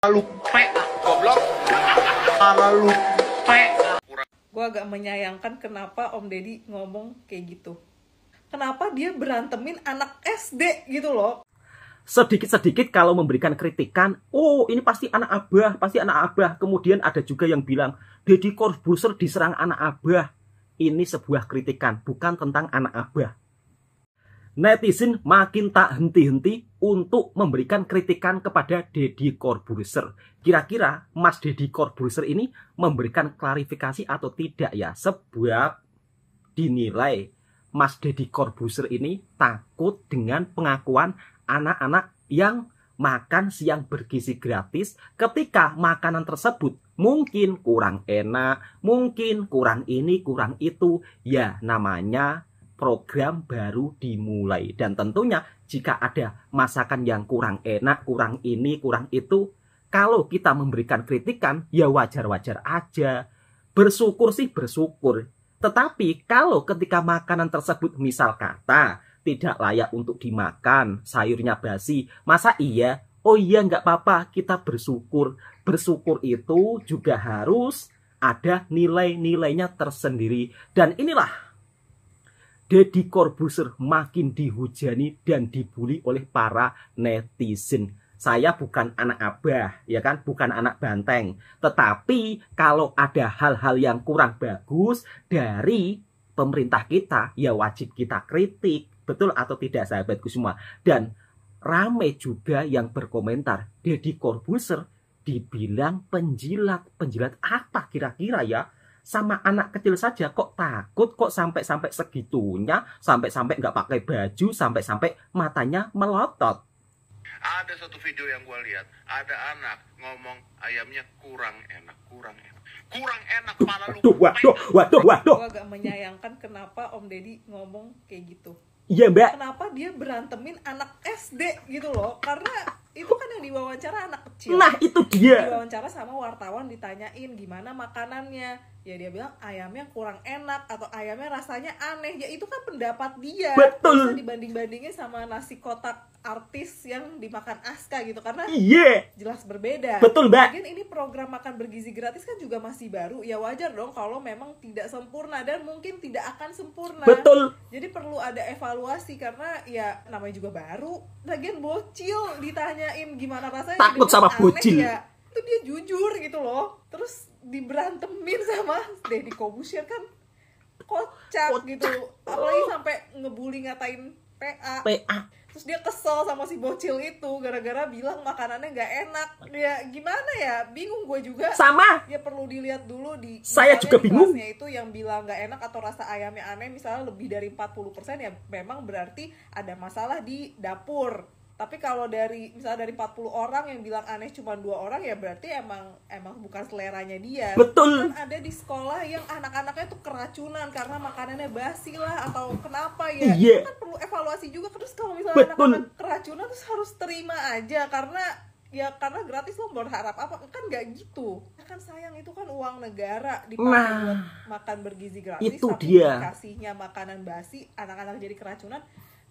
Lalu goblok. Lalu Gue agak menyayangkan kenapa Om Deddy ngomong kayak gitu. Kenapa dia berantemin anak SD gitu loh. Sedikit-sedikit kalau memberikan kritikan, oh ini pasti anak abah, pasti anak abah. Kemudian ada juga yang bilang, Deddy Corbuzier diserang anak abah. Ini sebuah kritikan, bukan tentang anak abah. Netizen makin tak henti-henti untuk memberikan kritikan kepada Deddy Corbuzier. Kira-kira Mas Deddy Corbuzier ini memberikan klarifikasi atau tidak ya? Sebab dinilai Mas Deddy Corbuzier ini takut dengan pengakuan anak-anak yang makan siang bergizi gratis ketika makanan tersebut mungkin kurang enak, mungkin kurang ini, kurang itu. Ya namanya program baru dimulai. Dan tentunya jika ada masakan yang kurang enak, kurang ini, kurang itu, kalau kita memberikan kritikan, ya wajar-wajar aja. Bersyukur sih bersyukur. Tetapi kalau ketika makanan tersebut misal kata tidak layak untuk dimakan, sayurnya basi, masa iya? Oh iya nggak apa-apa, kita bersyukur. Bersyukur itu juga harus ada nilai-nilainya tersendiri. Dan inilah Deddy Corbuzier makin dihujani dan dibully oleh para netizen. Saya bukan anak abah, ya kan, bukan anak banteng. Tetapi kalau ada hal-hal yang kurang bagus dari pemerintah kita, ya wajib kita kritik. Betul atau tidak sahabatku semua? Dan rame juga yang berkomentar, Deddy Corbuzier dibilang penjilat. Penjilat apa kira-kira ya? Sama anak kecil saja kok takut, kok sampai segitunya, sampai nggak pakai baju, sampai matanya melotot. ada satu video yang gue lihat, ada anak ngomong ayamnya kurang enak. Pala lu. Waduh. Gue agak menyayangkan kenapa Om Deddy ngomong kayak gitu. Iya mbak. Kenapa dia berantemin anak SD gitu loh? Karena itu kan yang diwawancara anak kecil. Nah itu dia. Diwawancara sama wartawan ditanyain gimana makanannya. Ya dia bilang ayamnya kurang enak atau ayamnya rasanya aneh. Ya itu kan pendapat dia. Betul. Bisa dibanding-bandingin sama nasi kotak artis yang dimakan Aska gitu. Karena jelas berbeda. Betul mbak. Lagian ini program makan bergizi gratis kan juga masih baru. Ya wajar dong kalau memang tidak sempurna dan mungkin tidak akan sempurna. Betul. Jadi perlu ada evaluasi karena ya namanya juga baru. Lagian bocil ditanyain gimana rasanya. Takut sama bocil. Ya. Itu dia jujur gitu loh. Terus diberantemin sama Deddy Corbuzier kan kocak gitu. Apalagi sampai ngebully ngatain PA. Terus dia kesel sama si bocil itu gara-gara bilang makanannya nggak enak. Ya gimana ya, bingung gue juga. Sama. Ya perlu dilihat dulu di. Saya juga bingung. Itu yang bilang nggak enak atau rasa ayamnya aneh misalnya lebih dari 40% ya memang berarti ada masalah di dapur. Tapi kalau misalnya dari 40 orang yang bilang aneh cuma 2 orang ya berarti emang bukan seleranya dia. Betul. Kan ada di sekolah yang anak-anaknya tuh keracunan karena makanannya basi lah atau kenapa ya. Iya. Itu kan perlu evaluasi juga. Terus kalau misalnya anak-anak keracunan terus harus terima aja karena gratis lo berharap apa? Kan nggak gitu. Kan sayang itu kan uang negara dipakai buat makan bergizi gratis. Itu tapi dia. Dikasihnya makanan basi, anak-anak jadi keracunan.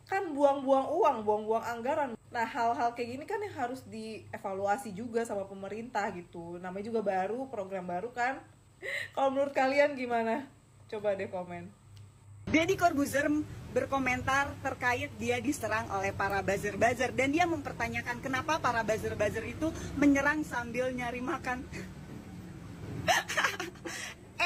Kan buang-buang uang, buang-buang anggaran. Nah hal-hal kayak gini kan yang harus dievaluasi juga sama pemerintah gitu. Namanya juga baru, program baru kan. Kalau menurut kalian gimana? Coba deh komen. Deddy Corbuzier berkomentar terkait dia diserang oleh para buzzer-buzzer. Dan dia mempertanyakan kenapa para buzzer-buzzer itu menyerang sambil nyari makan.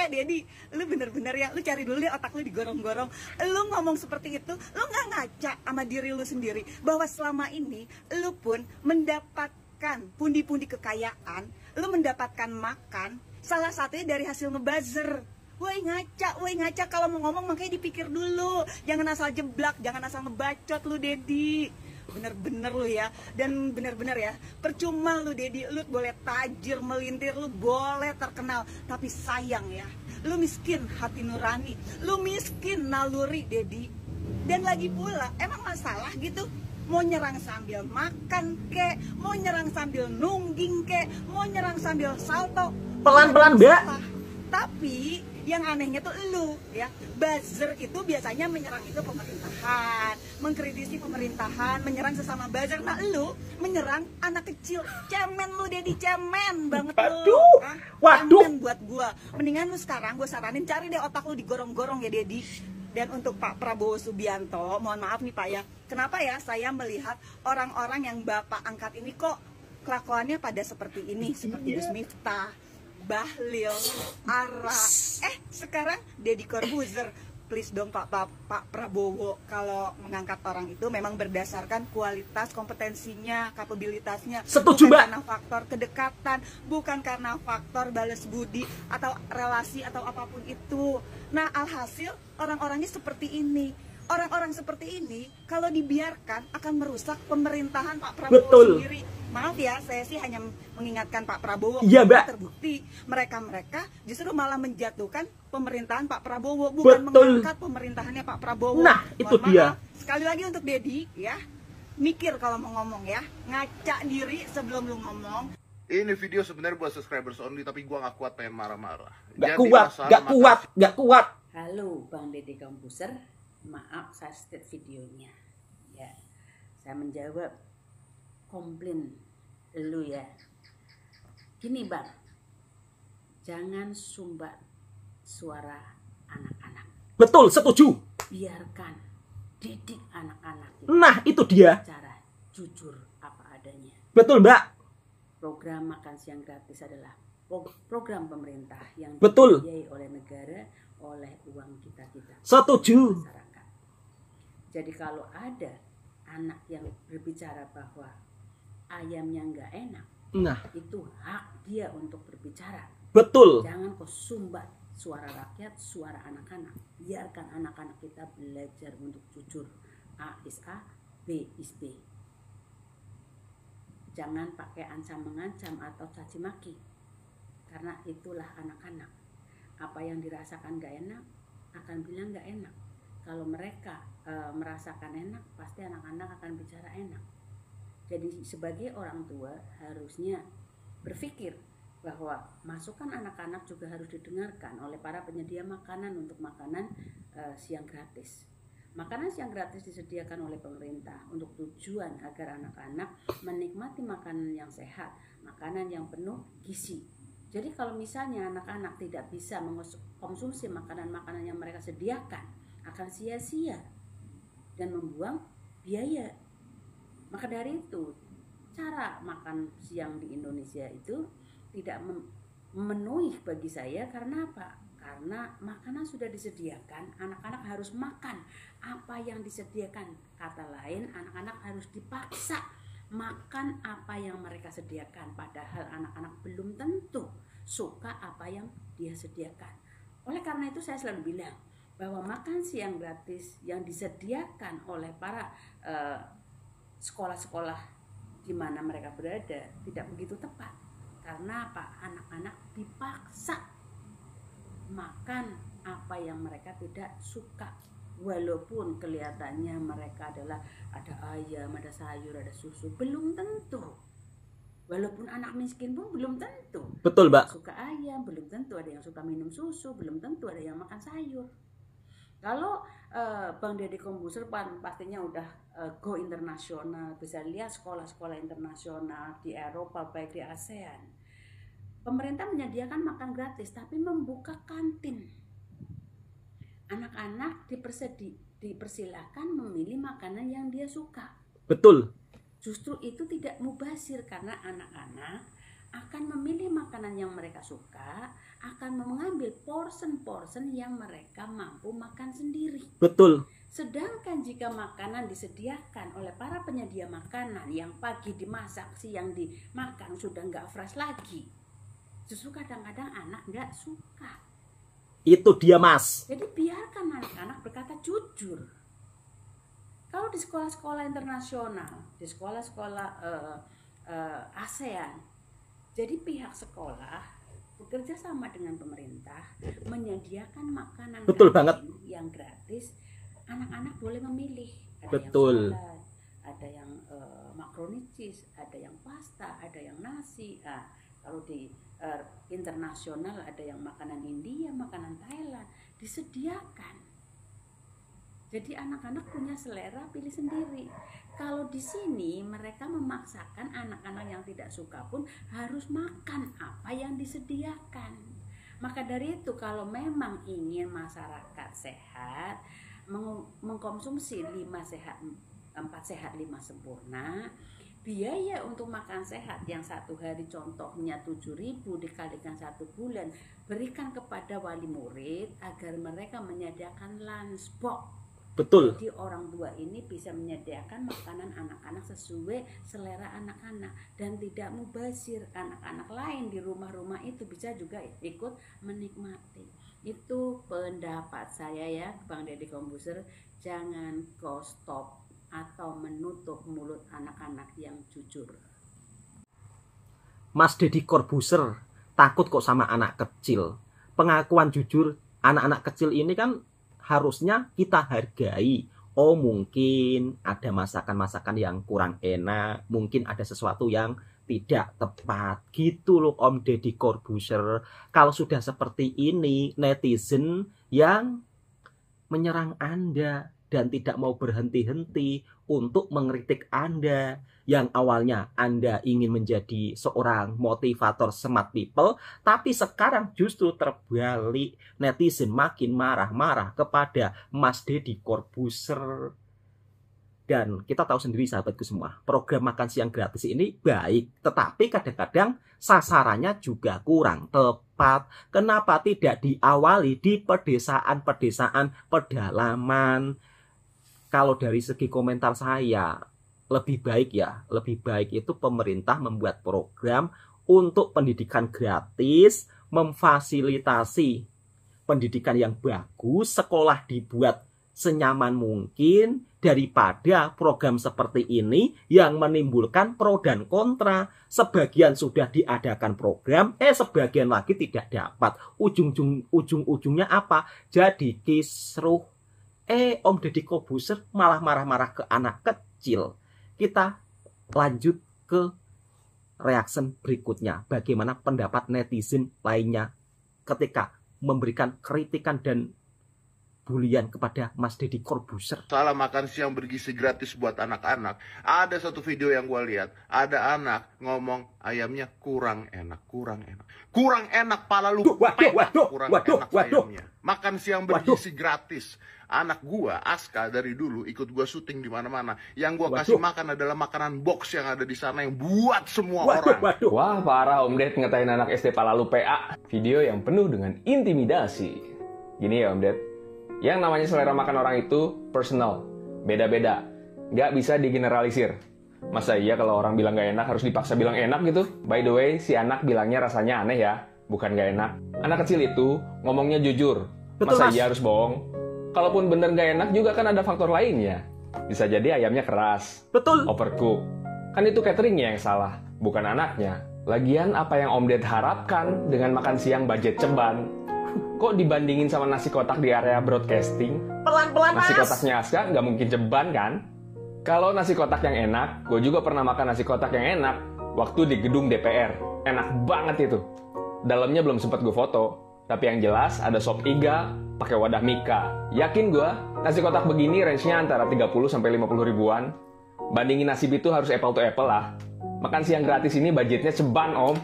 Deddy, lu bener-bener ya, lu cari dulu deh otak lu digorong-gorong. Lu ngomong seperti itu, lu gak ngaca sama diri lu sendiri bahwa selama ini lu pun mendapatkan pundi-pundi kekayaan, lu mendapatkan makan, salah satunya dari hasil ngebuzzer. Woi ngaca, kalau mau ngomong makanya dipikir dulu. Jangan asal jeblak, jangan asal ngebacot lu Deddy. Bener-bener lu ya, dan bener-bener ya, percuma lu Deddy, lu boleh tajir melintir, lu boleh terkenal, tapi sayang ya, lu miskin hati nurani, lu miskin naluri Deddy. Dan lagi pula, emang masalah gitu, mau nyerang sambil makan kek, mau nyerang sambil nungging kek, mau nyerang sambil salto, pelan-pelan mbak. Tapi Yang anehnya tuh lu ya, buzzer itu biasanya menyerang itu pemerintahan, mengkritisi pemerintahan, menyerang sesama buzzer. Nah lu menyerang anak kecil, cemen lu Dedi, cemen banget lu. Waduh, waduh. Cemen buat gua. Mendingan lu sekarang gua saranin cari deh otak lu digorong-gorong ya Dedi. Dan untuk Pak Prabowo Subianto, mohon maaf nih Pak ya, kenapa ya saya melihat orang-orang yang Bapak angkat ini kok kelakuannya pada seperti ini, seperti Gus Miftah, Bahlil, Ara, sekarang Deddy Corbuzier. Please dong Pak Prabowo, kalau mengangkat orang itu memang berdasarkan kualitas, kompetensinya, kapabilitasnya. Setuju, bukan Mbak. karena faktor kedekatan, bukan karena faktor balas budi atau relasi atau apapun itu. Nah, alhasil orang-orangnya seperti ini. Orang-orang seperti ini kalau dibiarkan akan merusak pemerintahan Pak Prabowo Betul. sendiri. Maaf ya, saya sih hanya mengingatkan Pak Prabowo. Iya, Mbak. Terbukti mereka justru malah menjatuhkan pemerintahan Pak Prabowo, bukan Betul. mengangkat pemerintahannya Pak Prabowo. Nah, itu Mohon dia. maaf. Sekali lagi untuk Dedi ya, mikir kalau mau ngomong ya, ngaca diri sebelum lu ngomong. Ini video sebenarnya buat subscribers only, tapi gua nggak kuat pengen marah-marah. Gak Jadi kuat, masalah gak maka- kuat, gak kuat. Halo Bang Deddy Corbuzier, maaf saya state videonya. Ya, saya menjawab komplain lu ya. Gini Bang, jangan sumbat suara anak-anak. Betul, setuju. Biarkan, didik anak-anak Nah, itu dia. cara jujur apa adanya. Betul, Mbak. Program makan siang gratis adalah program pemerintah yang Betul. dibiayai oleh negara, oleh uang kita-kita. Setuju. Masyarakat. Jadi kalau ada anak yang berbicara bahwa ayamnya nggak enak, Nah, itu hak dia untuk berbicara. betul. Jangan kau sumbat suara rakyat, suara anak-anak. Biarkan anak-anak kita belajar untuk jujur. A is A, B is B. Jangan pakai ancam mengancam atau caci maki, karena itulah anak-anak. Apa yang dirasakan gak enak akan bilang gak enak. Kalau mereka merasakan enak, pasti anak-anak akan bicara enak. Jadi sebagai orang tua harusnya berpikir bahwa masukan anak-anak juga harus didengarkan oleh para penyedia makanan untuk makanan siang gratis. Makanan siang gratis disediakan oleh pemerintah untuk tujuan agar anak-anak menikmati makanan yang sehat, makanan yang penuh gizi. Jadi kalau misalnya anak-anak tidak bisa mengkonsumsi makanan-makanan yang mereka sediakan, akan sia-sia dan membuang biaya. Maka dari itu, cara makan siang di Indonesia itu tidak memenuhi bagi saya. Karena apa? Karena makanan sudah disediakan, anak-anak harus makan apa yang disediakan. Kata lain, anak-anak harus dipaksa makan apa yang mereka sediakan, padahal anak-anak belum tentu suka apa yang dia sediakan. Oleh karena itu saya selalu bilang bahwa makan siang gratis yang disediakan oleh para sekolah-sekolah di mana mereka berada tidak begitu tepat. Karena apa? Anak-anak dipaksa makan apa yang mereka tidak suka, walaupun kelihatannya mereka adalah ada ayam, ada sayur, ada susu, belum tentu. Walaupun anak miskin pun belum tentu. Betul, Mbak. Suka ayam, belum tentu ada yang suka minum susu, belum tentu ada yang makan sayur. Kalau Bang Deddy Corbuzier pastinya udah go internasional, bisa lihat sekolah-sekolah internasional di Eropa, baik di ASEAN. Pemerintah menyediakan makan gratis, tapi membuka kantin. Anak-anak dipersilahkan memilih makanan yang dia suka. Betul. Justru itu tidak mubazir, karena anak-anak akan memilih makanan yang mereka suka, akan mengambil portion-portion yang mereka mampu makan sendiri. Betul. Sedangkan jika makanan disediakan oleh para penyedia makanan yang pagi dimasak, siang dimakan, sudah nggak fresh lagi, justru kadang-kadang anak nggak suka. Itu dia, Mas. Jadi biarkan anak-anak berkata jujur. Kalau di sekolah-sekolah internasional, di sekolah-sekolah ASEAN, jadi pihak sekolah bekerja sama dengan pemerintah menyediakan makanan Betul banget. yang gratis. Anak-anak boleh memilih. Ada Betul. yang salad, ada yang macaroni cheese, ada yang pasta, ada yang nasi. Nah, Kalau di internasional ada yang makanan India, makanan Thailand, disediakan. Jadi anak-anak punya selera, pilih sendiri. Kalau di sini mereka memaksakan anak-anak yang tidak suka pun harus makan apa yang disediakan. Maka dari itu kalau memang ingin masyarakat sehat, mengkonsumsi 5 sehat, 4 sehat 5 sempurna, biaya untuk makan sehat yang 1 hari contohnya 7.000 dikalikan 1 bulan, berikan kepada wali murid agar mereka menyediakan lunchbox. Betul. Jadi orang tua ini bisa menyediakan makanan anak-anak sesuai selera anak-anak dan tidak mubazir. Anak-anak lain di rumah-rumah itu bisa juga ikut menikmati. Itu pendapat saya ya, Bang Deddy Corbuzier. Jangan kau stop atau menutup mulut anak-anak yang jujur. Mas Deddy Corbuzier takut kok sama anak kecil. Pengakuan jujur anak-anak kecil ini kan harusnya kita hargai. Oh mungkin ada masakan-masakan yang kurang enak, mungkin ada sesuatu yang tidak tepat gitu loh Om Deddy Corbuzier. Kalau sudah seperti ini, netizen yang menyerang Anda dan tidak mau berhenti-henti untuk mengkritik Anda, yang awalnya Anda ingin menjadi seorang motivator smart people, tapi sekarang justru terbalik, netizen makin marah-marah kepada Mas Deddy Corbuzier. Dan kita tahu sendiri sahabatku semua, program makan siang gratis ini baik, tetapi kadang-kadang sasarannya juga kurang tepat. Kenapa tidak diawali di pedesaan-pedesaan pedalaman? Kalau dari segi komentar saya, lebih baik itu pemerintah membuat program untuk pendidikan gratis, memfasilitasi pendidikan yang bagus, sekolah dibuat senyaman mungkin, daripada program seperti ini yang menimbulkan pro dan kontra. Sebagian sudah diadakan program, sebagian lagi tidak dapat. Ujung-ujungnya apa? Jadi kisruh. Om Deddy Corbuzier malah marah-marah ke anak kecil. Kita lanjut ke reaction berikutnya. Bagaimana pendapat netizen lainnya ketika memberikan kritikan dan bulian kepada Mas Deddy Corbuzier. Salah makan siang bergizi gratis buat anak-anak. Ada satu video yang gue lihat, ada anak ngomong ayamnya kurang enak. Kurang enak pala lu. Kurang enak ayamnya. Makan siang bergizi gratis. Anak gua Aska dari dulu ikut gua syuting di mana-mana. Yang gua kasih makan adalah makanan box yang ada di sana yang buat semua orang. Wah, parah Om Ded ngatain anak SD Palalu PA. Video yang penuh dengan intimidasi. Gini ya Om Ded, yang namanya selera makan orang itu personal, beda-beda, nggak bisa digeneralisir. Masa iya kalau orang bilang nggak enak harus dipaksa bilang enak gitu? By the way, si anak bilangnya rasanya aneh ya, bukan nggak enak. Anak kecil itu ngomongnya jujur. Masa iya harus bohong? Kalaupun bener nggak enak juga kan ada faktor lainnya. Bisa jadi ayamnya keras, overcook. Kan itu cateringnya yang salah, bukan anaknya. Lagian apa yang Om Ded harapkan dengan makan siang budget ceban? Kok dibandingin sama nasi kotak di area broadcasting? Pelan-pelan Nasi kotaknya Aska nggak mungkin ceban kan? Kalau nasi kotak yang enak, gue juga pernah makan nasi kotak yang enak waktu di gedung DPR. Enak banget itu. Dalamnya belum sempat gue foto, tapi yang jelas ada sop iga pakai wadah mika. Yakin gue, nasi kotak begini range-nya antara 30 sampai 50 ribuan. Bandingin nasi itu harus apple to apple lah. Makan siang gratis ini budgetnya ceban Om.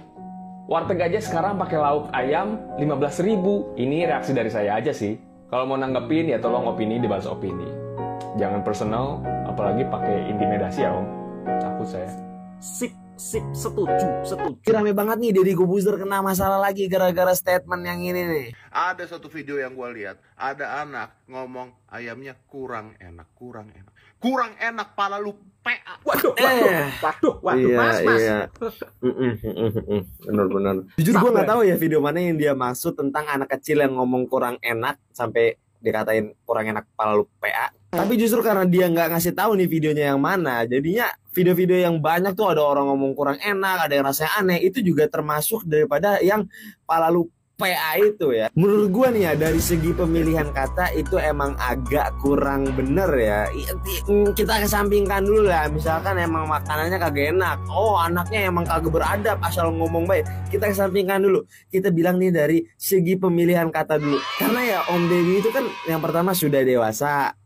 Warteg aja sekarang pakai lauk ayam 15.000. Ini reaksi dari saya aja sih. Kalau mau nanggepin ya tolong opini dibalas opini. Jangan personal, apalagi pakai intimidasi ya Om. Takut saya. Sip, setuju. Rame banget nih Deddy Corbuzier kena masalah lagi gara-gara statement yang ini nih. Ada satu video yang gue lihat, ada anak ngomong ayamnya kurang enak. Kurang enak pala lu PA. Waduh, mas. Iya. Benar. Jujur gue nggak tahu ya video mana yang dia maksud tentang anak kecil yang ngomong kurang enak sampai dikatain kurang enak pala lu PA. Tapi justru karena dia nggak ngasih tahu nih videonya yang mana, jadinya video-video yang banyak tuh ada orang ngomong kurang enak, ada yang rasanya aneh, itu juga termasuk daripada yang pala lu PA itu ya. Menurut gua nih ya, dari segi pemilihan kata itu emang agak kurang bener ya. Kita kesampingkan dulu lah, misalkan emang makanannya kagak enak, oh anaknya emang kagak beradab asal ngomong baik, kita kesampingkan dulu. Kita bilang nih dari segi pemilihan kata dulu. Karena ya Om Deddy itu kan yang pertama sudah dewasa,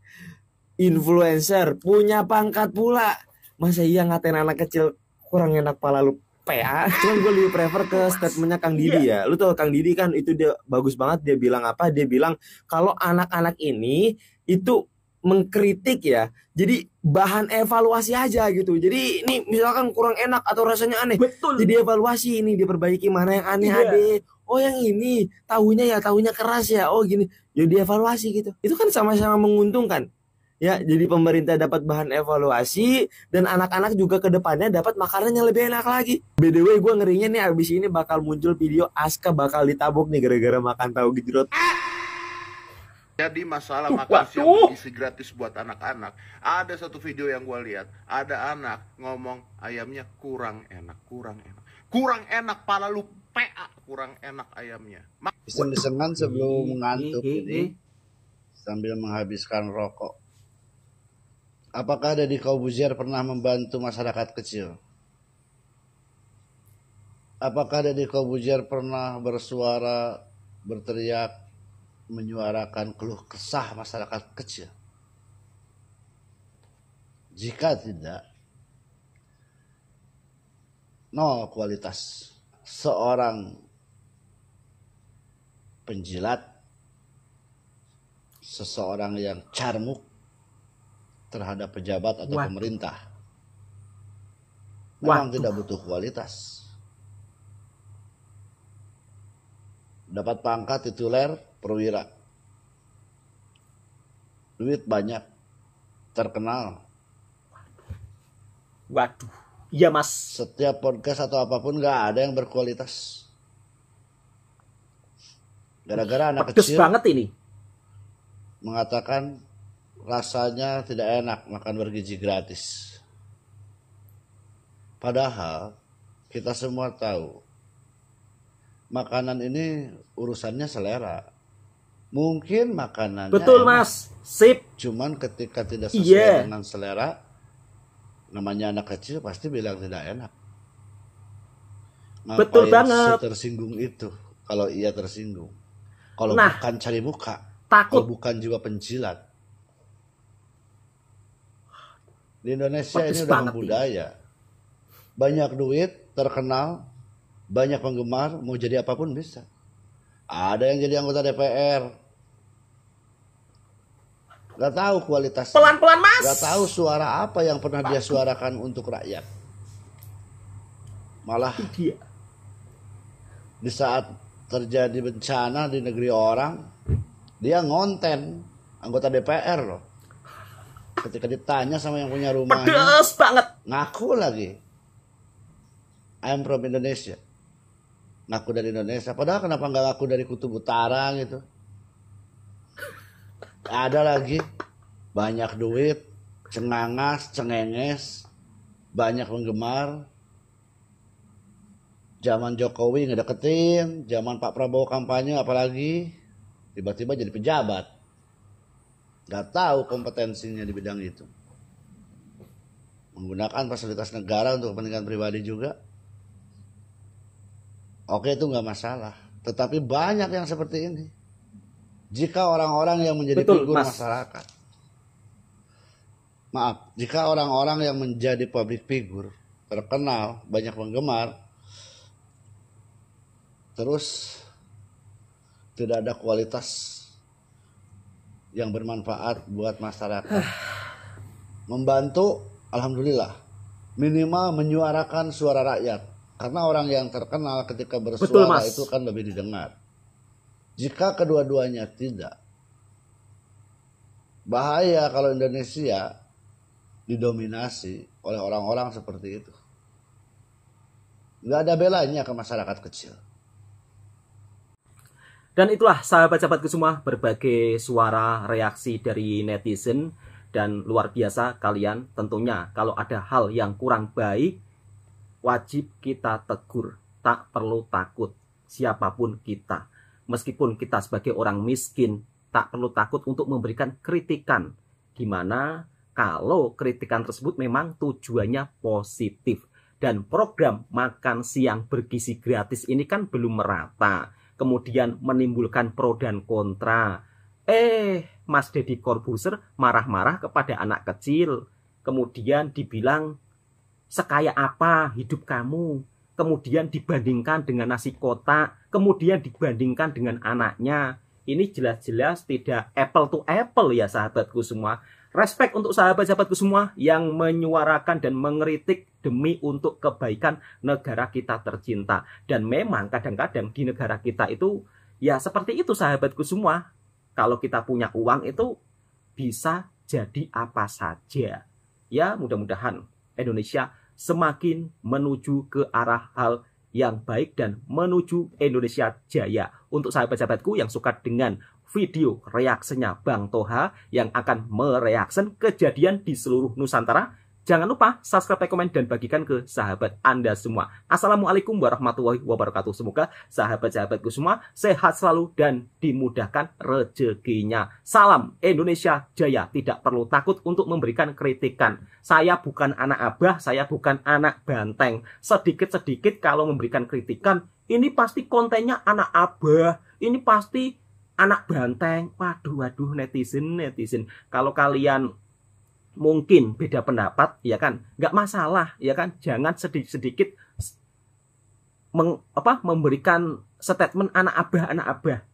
influencer, punya pangkat pula. Masa iya ngatain anak kecil kurang enak pala lu PA? Cuman gue lebih prefer ke statementnya Kang Didi ya. Lu tau Kang Didi kan itu dia bagus banget. Dia bilang apa? Dia bilang kalau anak-anak ini itu mengkritik ya, jadi bahan evaluasi aja gitu. Jadi ini misalkan kurang enak atau rasanya aneh, Betul. jadi evaluasi, ini diperbaiki mana yang aneh adek. Oh yang ini tahunya keras ya. Oh gini, jadi evaluasi gitu. Itu kan sama-sama menguntungkan. Ya, jadi pemerintah dapat bahan evaluasi dan anak-anak juga ke depannya dapat makanan yang lebih enak lagi. By the way, gue ngerinya nih abis ini bakal muncul video Aska bakal ditabok nih gara-gara makan tahu gejrot. Jadi masalah makan siang bergizi gratis buat anak-anak. Ada satu video yang gue lihat, ada anak ngomong ayamnya kurang enak. Kurang enak pala lu PA, kurang enak ayamnya. Iseng-isengan sebelum mengantuk ini sambil menghabiskan rokok. Apakah Deddy Corbuzier pernah membantu masyarakat kecil? Apakah Deddy Corbuzier pernah bersuara, berteriak, menyuarakan keluh kesah masyarakat kecil? Jika tidak, nol kualitas seorang penjilat, seseorang yang carmuk terhadap pejabat atau pemerintah. Memang tidak butuh kualitas. Dapat pangkat tituler perwira, duit banyak, terkenal. Waduh, iya mas. Setiap podcast atau apapun gak ada yang berkualitas. Gara-gara anak pedes kecil banget ini mengatakan rasanya tidak enak makan bergizi gratis. Padahal kita semua tahu makanan ini urusannya selera. Mungkin makanannya betul enak, mas, sip. cuman ketika tidak sesuai dengan selera, namanya anak kecil pasti bilang tidak enak. Ngapain betul banget. Tersinggung itu kalau ia tersinggung. Kalau bukan cari muka, takut. kalau bukan juga penjilat. Di Indonesia ini udah membudaya. Banyak duit, terkenal, banyak penggemar, mau jadi apapun bisa. Ada yang jadi anggota DPR, gak tahu kualitasnya. Pelan-pelan mas. Gak tahu suara apa yang pernah dia suarakan untuk rakyat. Malah di saat terjadi bencana di negeri orang, dia ngonten anggota DPR loh. Ketika ditanya sama yang punya rumahnya, pedes banget, ngaku lagi I'm from Indonesia, ngaku dari Indonesia. Padahal kenapa nggak ngaku dari Kutub Utara gitu? Ada lagi banyak duit, cengangas, cengenges, banyak penggemar. Zaman Jokowi ngedeketin, zaman Pak Prabowo kampanye apalagi, tiba-tiba jadi pejabat. Gak tahu kompetensinya di bidang itu. Menggunakan fasilitas negara untuk kepentingan pribadi juga. Oke, itu gak masalah. Tetapi banyak yang seperti ini. Jika orang-orang yang menjadi figur masyarakat, maaf, jika orang-orang yang menjadi public figure, terkenal, banyak penggemar, terus tidak ada kualitas yang bermanfaat buat masyarakat, membantu, alhamdulillah, minimal menyuarakan suara rakyat. Karena orang yang terkenal ketika bersuara itu kan lebih didengar. Jika kedua-duanya tidak, bahaya kalau Indonesia didominasi oleh orang-orang seperti itu. Nggak ada belanya ke masyarakat kecil. Dan itulah sahabat-sahabatku semua, berbagai suara reaksi dari netizen. Dan luar biasa kalian, tentunya kalau ada hal yang kurang baik, wajib kita tegur. Tak perlu takut, siapapun kita. Meskipun kita sebagai orang miskin, tak perlu takut untuk memberikan kritikan. Dimana kalau kritikan tersebut memang tujuannya positif. Dan program makan siang bergizi gratis ini kan belum merata. Kemudian menimbulkan pro dan kontra. Mas Deddy Corbuzier marah-marah kepada anak kecil. Kemudian dibilang, sekaya apa hidup kamu? Kemudian dibandingkan dengan nasi kotak. Kemudian dibandingkan dengan anaknya. Ini jelas-jelas tidak apple to apple ya sahabatku semua. Respect untuk sahabat-sahabatku semua yang menyuarakan dan mengkritik demi untuk kebaikan negara kita tercinta. Dan memang kadang-kadang di negara kita itu ya seperti itu sahabatku semua. Kalau kita punya uang itu bisa jadi apa saja. Ya mudah-mudahan Indonesia semakin menuju ke arah hal yang baik dan menuju Indonesia jaya. Untuk sahabat-sahabatku yang suka dengan video reaksinya Bang Toha yang akan mereaksi kejadian di seluruh Nusantara, jangan lupa subscribe, like, komen, dan bagikan ke sahabat Anda semua. Assalamualaikum warahmatullahi wabarakatuh. Semoga sahabat-sahabatku semua sehat selalu dan dimudahkan rezekinya. Salam Indonesia Jaya. Tidak perlu takut untuk memberikan kritikan. Saya bukan anak abah, saya bukan anak banteng. Sedikit-sedikit kalau memberikan kritikan, ini pasti kontennya anak abah, ini pasti anak banteng. Waduh, netizen. Kalau kalian mungkin beda pendapat, ya kan, nggak masalah, ya kan. Jangan sedikit-sedikit memberikan statement anak abah.